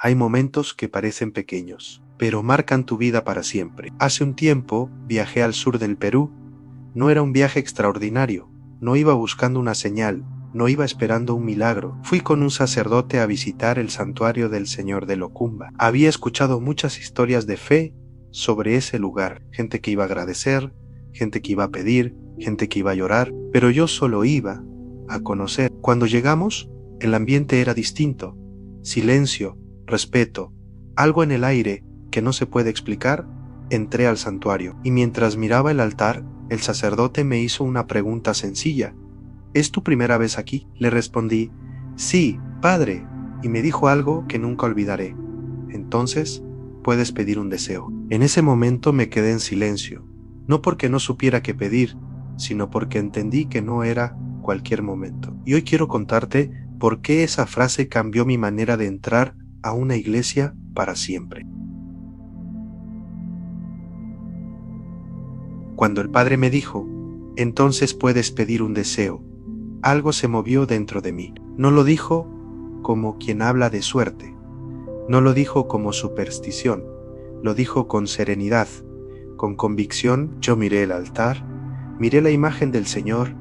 Hay momentos que parecen pequeños, pero marcan tu vida para siempre. Hace un tiempo viajé al sur del Perú. No era un viaje extraordinario, no iba buscando una señal, no iba esperando un milagro. Fui con un sacerdote a visitar el santuario del Señor de Locumba. Había escuchado muchas historias de fe sobre ese lugar, gente que iba a agradecer, gente que iba a pedir, gente que iba a llorar, pero yo solo iba a conocer. Cuando llegamos, el ambiente era distinto, silencio, respeto, algo en el aire que no se puede explicar. Entré al santuario y mientras miraba el altar, el sacerdote me hizo una pregunta sencilla. ¿Es tu primera vez aquí? Le respondí, sí, padre, y me dijo algo que nunca olvidaré. Entonces, puedes pedir un deseo. En ese momento me quedé en silencio, no porque no supiera qué pedir, sino porque entendí que no era cualquier momento. Y hoy quiero contarte por qué esa frase cambió mi manera de entrar a una iglesia para siempre. Cuando el Padre me dijo, entonces puedes pedir un deseo, algo se movió dentro de mí. No lo dijo como quien habla de suerte, no lo dijo como superstición, lo dijo con serenidad, con convicción. Yo miré el altar, miré la imagen del Señor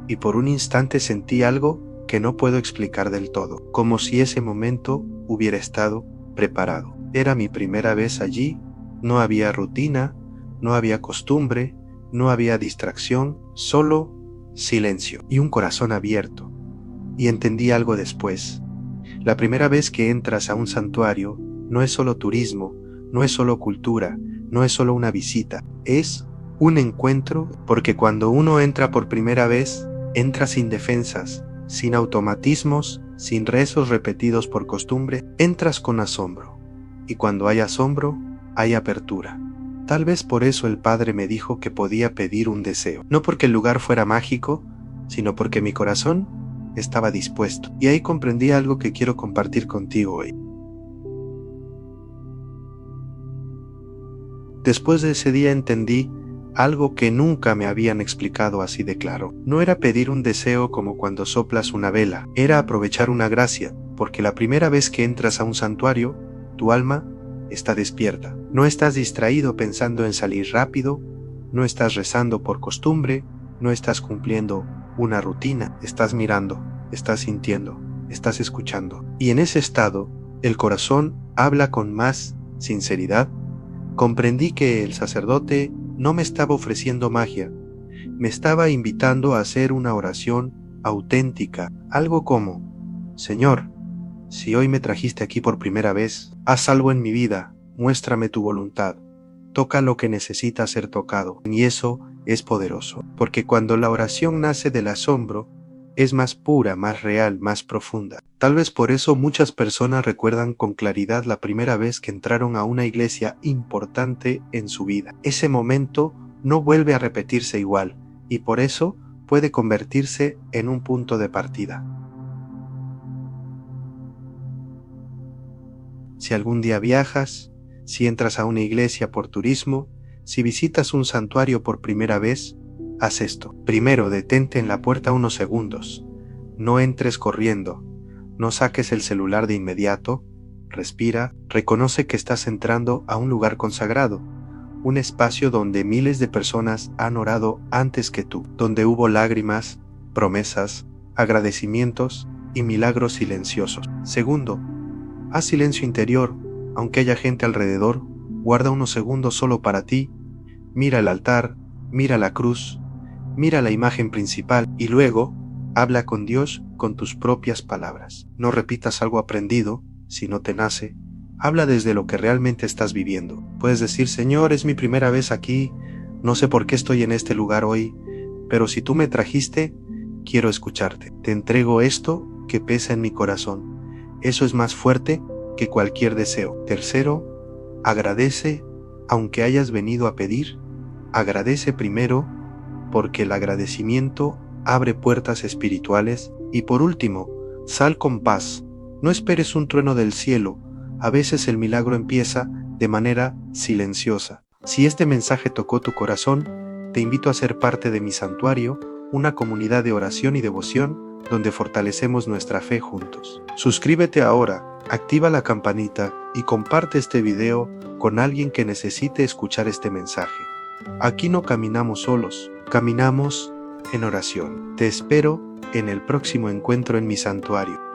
y por un instante sentí algo que no puedo explicar del todo, como si ese momento hubiera estado preparado. Era mi primera vez allí, no había rutina, no había costumbre, no había distracción, solo silencio y un corazón abierto. Y entendí algo después. La primera vez que entras a un santuario no es solo turismo, no es solo cultura, no es solo una visita, es un encuentro, porque cuando uno entra por primera vez, entra sin defensas, sin automatismos, sin rezos repetidos por costumbre, entras con asombro. Y cuando hay asombro, hay apertura. Tal vez por eso el Padre me dijo que podía pedir un deseo, no porque el lugar fuera mágico, sino porque mi corazón estaba dispuesto. Y ahí comprendí algo que quiero compartir contigo hoy. Después de ese día entendí algo que nunca me habían explicado así de claro. No era pedir un deseo como cuando soplas una vela, era aprovechar una gracia, porque la primera vez que entras a un santuario, tu alma está despierta. No estás distraído pensando en salir rápido, no estás rezando por costumbre, no estás cumpliendo una rutina, estás mirando, estás sintiendo, estás escuchando. Y en ese estado, el corazón habla con más sinceridad. Comprendí que el sacerdote no me estaba ofreciendo magia, me estaba invitando a hacer una oración auténtica, algo como, Señor, si hoy me trajiste aquí por primera vez, haz algo en mi vida, muéstrame tu voluntad, toca lo que necesita ser tocado. Y eso es poderoso, porque cuando la oración nace del asombro, es más pura, más real, más profunda. Tal vez por eso muchas personas recuerdan con claridad la primera vez que entraron a una iglesia importante en su vida. Ese momento no vuelve a repetirse igual, y por eso puede convertirse en un punto de partida. Si algún día viajas, si entras a una iglesia por turismo, si visitas un santuario por primera vez, haz esto. Primero, detente en la puerta unos segundos. No entres corriendo. No saques el celular de inmediato. Respira. Reconoce que estás entrando a un lugar consagrado, un espacio donde miles de personas han orado antes que tú, donde hubo lágrimas, promesas, agradecimientos y milagros silenciosos. Segundo, haz silencio interior, aunque haya gente alrededor, guarda unos segundos solo para ti, mira el altar, mira la cruz, mira la imagen principal y luego habla con Dios con tus propias palabras. No repitas algo aprendido, si no te nace, habla desde lo que realmente estás viviendo. Puedes decir, Señor, es mi primera vez aquí, no sé por qué estoy en este lugar hoy, pero si tú me trajiste, quiero escucharte. Te entrego esto que pesa en mi corazón. Eso es más fuerte que cualquier deseo. Tercero, agradece, aunque hayas venido a pedir, agradece primero, porque el agradecimiento abre puertas espirituales. Y por último, sal con paz. No esperes un trueno del cielo. A veces el milagro empieza de manera silenciosa. Si este mensaje tocó tu corazón, te invito a ser parte de mi santuario, una comunidad de oración y devoción donde fortalecemos nuestra fe juntos. Suscríbete ahora, activa la campanita y comparte este video con alguien que necesite escuchar este mensaje. Aquí no caminamos solos, caminamos en oración. Te espero en el próximo encuentro en mi santuario.